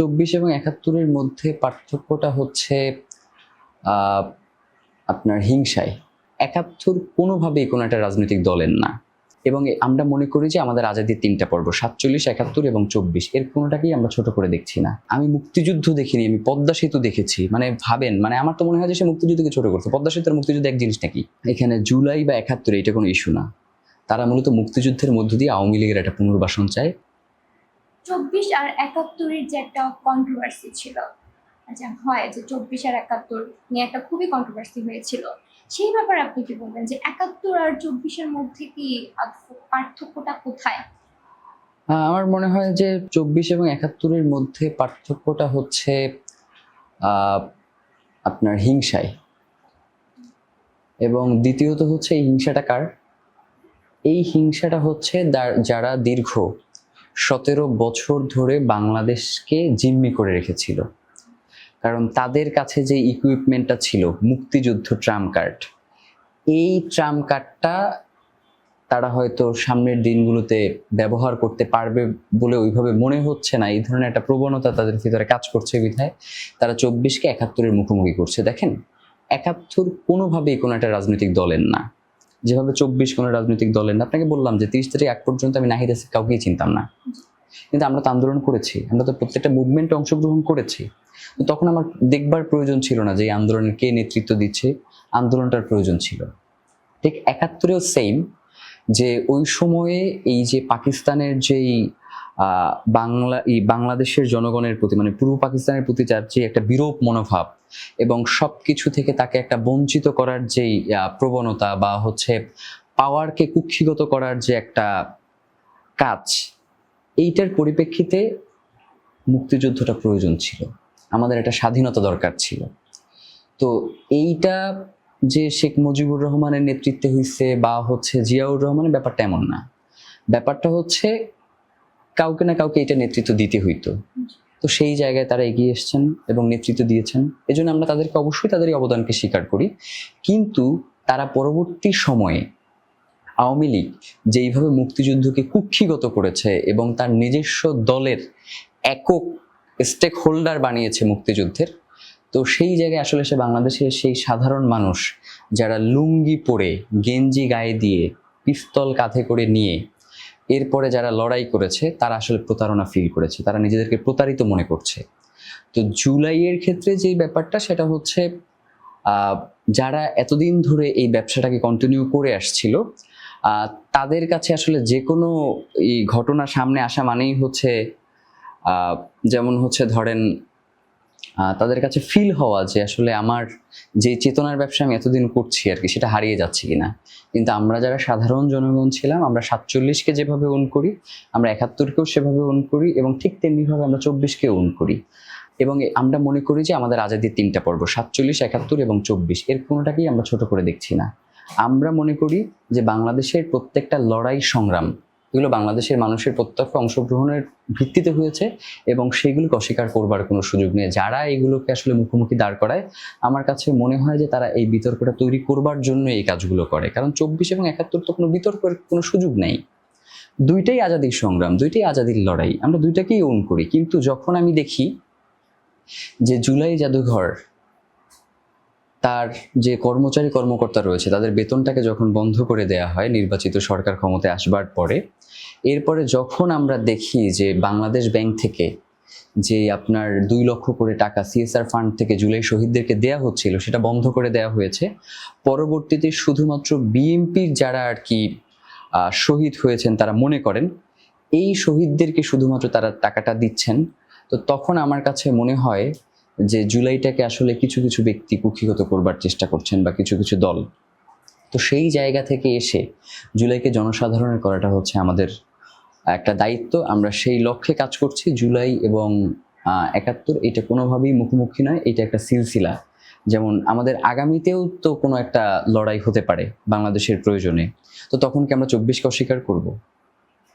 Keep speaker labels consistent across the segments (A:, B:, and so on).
A: 24 এবং 71-এর মধ্যে পার্থক্যটা হচ্ছে আপনার হিংসায়। 71 কোনোভাবেই কোনো একটা রাজনৈতিক দলের না, এবং আমরা মনে করি যে আমাদের আজাদির 3টা পর্ব 47, 71 এবং 24 এর কোনোটাকেই আমরা ছোট করে দেখছি না। আমি মুক্তিযুদ্ধ দেখিনি, আমি পদ্মা সেতু দেখেছি। মানে ভাবেন, মানে আমার তো মনে হয় যে সে মুক্তিযুদ্ধকে ছোট করছে। পদ্মা সেতু আর মুক্তিযুদ্ধ এক জিনিস নাকি? এখানে জুলাই বা 71 এটা কোনো ইস্যু না। তারা মূলত মুক্তিযুদ্ধের মধ্য দিয়ে আওয়ামী লীগের একটা পুনর্বাসন চায়।
B: 24 আর 71-এর যে একটা কন্ট্রোভার্সি ছিল, আচ্ছা হয় যে 24 আর 71 নিয়ে একটা খুবই কন্ট্রোভার্সি হয়েছিল, সেই ব্যাপারে আপনি কি বলবেন যে 71 আর 24-এর মধ্যে কি পার্থক্যটা কোথায়?
A: আমার মনে হয় যে 24 এবং 71-এর মধ্যে পার্থক্যটা হচ্ছে আপনার হিংসায়, এবং দ্বিতীয়ত হচ্ছে এই হিংসাটা কার? এই হিংসাটা হচ্ছে যারা দীর্ঘ 17 বছর ধরে বাংলাদেশকে জিম্মি করে রেখেছিল। কারণ তাদের কাছে যে ইকুইপমেন্টটা ছিল, মুক্তিযুদ্ধ ট্রাম্প কার্ড, এই ট্রাম্প কার্ডটা তারা হয়তো সামনের দিনগুলোতে ব্যবহার করতে পারবে বলে ওইভাবে মনে হচ্ছে না। এই ধরনের একটা প্রবণতা তাদের ভিতরে কাজ করছে বিধায় তারা 24-কে 71-এর মুখোমুখি করছে। দেখেন, 71 কোনোভাবেই কোনো একটা রাজনৈতিক দলের না, যেভাবে 24 কোনো রাজনৈতিক দলের না। আপনাকে বললাম যে 30 তারিখ আগ পর্যন্ত আমি নাহিদ আসিফ কাউকেই চিনতাম না, কিন্তু আমরা তো আন্দোলন করেছি, আমরা তো প্রত্যেকটা মুভমেন্টে অংশগ্রহণ করেছি। তো তখন আমার দেখবার প্রয়োজন ছিল না যে এই আন্দোলনের কে নেতৃত্ব দিচ্ছে, আন্দোলনটার প্রয়োজন ছিল। ঠিক 71-এও সেম, যে ওই সময়ে এই যে পাকিস্তানের যেই বাংলাদেশের জনগণের প্রতি, মানে পূর্ব পাকিস্তানের প্রতি যার যে একটা বিরূপ মনোভাব এবং সবকিছু থেকে তাকে একটা বঞ্চিত করার যেই প্রবণতা বা হচ্ছে পাওয়ারকে কুক্ষিগত করার যে একটা কাজ, এইটার পরিপ্রেক্ষিতে মুক্তিযুদ্ধটা প্রয়োজন ছিল। আমাদের একটা স্বাধীনতা দরকার ছিল। তো এইটা যে শেখ মুজিবুর রহমানের নেতৃত্বে হইছে বা হচ্ছে জিয়াউর রহমানের, ব্যাপারটা এমন না। ব্যাপারটা হচ্ছে কাউকে না কাউকে এটা নেতৃত্ব দিতে হইতো। তো সেই জায়গায় তারা এগিয়ে এসেছেন এবং নেতৃত্ব দিয়েছেন। এজন্য আমরা তাদেরকে অবশ্যই তাদেরই অবদানকে স্বীকার করি। কিন্তু তারা পরবর্তী সময়ে আওয়ামী লীগ যেইভাবে মুক্তিযুদ্ধকে কুক্ষিগত করেছে এবং তার নিজস্ব দলের একক স্টেক হোল্ডার বানিয়েছে মুক্তিযুদ্ধের, তো সেই জায়গায় আসলে সে বাংলাদেশের সেই সাধারণ মানুষ যারা লুঙ্গি পরে, গেঞ্জি গায়ে দিয়ে, পিস্তল কাঁধে করে নিয়ে এরপরে যারা লড়াই করেছে, তারা আসলে প্রতারণা ফিল করেছে, তারা নিজেদেরকে প্রতারিত মনে করছে। তো জুলাইয়ের ক্ষেত্রে যে ব্যাপারটা, সেটা হচ্ছে যারা এতদিন ধরে এই ব্যবসাটাকে কন্টিনিউ করে আসছিল, তাদের কাছে আসলে যে কোনো এই ঘটনা সামনে আসা মানেই হচ্ছে যেমন হচ্ছে ধরেন তাদের কাছে ফিল হওয়া যে আসলে আমার যে চেতনার ব্যবসা আমি এতদিন করছি আর কি, সেটা হারিয়ে যাচ্ছে কিনা। কিন্তু আমরা যারা সাধারণ জনগণ ছিলাম, আমরা 47-কে যেভাবে ওন করি, আমরা 71-কেও সেভাবে ওন করি, এবং ঠিক তেমনিভাবে আমরা 24-কেও ওন করি। এবং আমরা মনে করি যে আমাদের আজাদির 3টা পর্ব 47, 71 এবং 24 এর কোনোটাকেই আমরা ছোট করে দেখছি না। আমরা মনে করি যে বাংলাদেশের প্রত্যেকটা লড়াই সংগ্রাম, এগুলো বাংলাদেশের মানুষের প্রত্যক্ষ অংশগ্রহণের ভিত্তিতে হয়েছে, এবং সেগুলোকে অস্বীকার করবার কোনো সুযোগ নেই। যারা এগুলোকে আসলে মুখোমুখি দাঁড় করায়, আমার কাছে মনে হয় যে তারা এই বিতর্কটা তৈরি করবার জন্য এই কাজগুলো করে। কারণ 24 এবং 71 তো কোনো বিতর্কের কোনো সুযোগ নেই। দুইটাই আজাদির সংগ্রাম, দুইটাই আজাদির লড়াই, আমরা দুইটাকেই ওন করি। কিন্তু যখন আমি দেখি যে জুলাই জাদুঘর তার যে কর্মচারী-কর্মকর্তা রয়েছে, তাদের বেতনটাকে যখন বন্ধ করে দেয়া হয় নির্বাচিত সরকার ক্ষমতায় আসবার পরে, এরপরে যখন আমরা দেখি যে বাংলাদেশ ব্যাংক থেকে যে আপনার 2 লক্ষ করে টাকা সিএসআর ফান্ড থেকে জুলাই শহীদদেরকে দেয়া হচ্ছিল, সেটা বন্ধ করে দেয়া হয়েছে। পরবর্তীতে শুধুমাত্র বিএনপির যারা আর কি শহীদ হয়েছেন, তারা মনে করেন এই শহীদদেরকে শুধুমাত্র তারা টাকাটা দিচ্ছেন। তো তখন আমার কাছে মনে হয় যে জুলাইটাকে আসলে কিছু কিছু ব্যক্তি কুক্ষিগত করবার চেষ্টা করছেন, বা কিছু কিছু দল। তো সেই জায়গা থেকে এসে জুলাইকে জনসাধারণের করাটা হচ্ছে আমাদের একটা দায়িত্ব। আমরা সেই লক্ষ্যে কাজ করছি। জুলাই এবং 71 এটা কোনোভাবেই মুখোমুখি নয়, এটা একটা সিলসিলা। যেমন আমাদের আগামীতেও তো কোনো একটা লড়াই হতে পারে বাংলাদেশের প্রয়োজনে, তো তখন কি আমরা 24-কে অস্বীকার করব?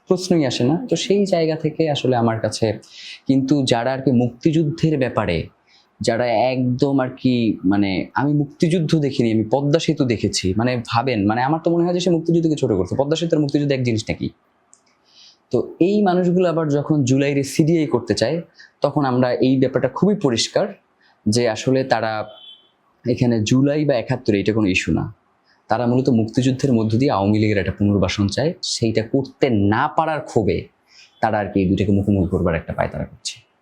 A: প্রশ্নই আসে না। তো সেই জায়গা থেকে আসলে আমার কাছে, কিন্তু যারা আর কি মুক্তিযুদ্ধের ব্যাপারে, যারা একদম আর কি, মানে আমি মুক্তিযুদ্ধ দেখিনি, আমি পদ্মা সেতু দেখেছি। মানে ভাবেন, মানে আমার তো মনে হয় যে সে মুক্তিযুদ্ধকে ছোট করছে। পদ্মা সেতু আর মুক্তিযুদ্ধ এক জিনিস নাকি? তো তো এই মানুষগুলো আবার যখন জুলাইরে সিডিআই করতে চায়, তখন আমরা এই ব্যাপারটা খুবই পরিষ্কার যে আসলে তারা এখানে জুলাই বা 71 এটা কোনো ইস্যু না। তারা মূলত মুক্তিযুদ্ধের মধ্য দিয়ে আওয়ামী লীগের একটা পুনর্বাসন চায়, সেইটা করতে না পারার ক্ষোভে তারা আর কি এই দুটাকে মুখোমুখি করবার একটা পায়তারা করছে।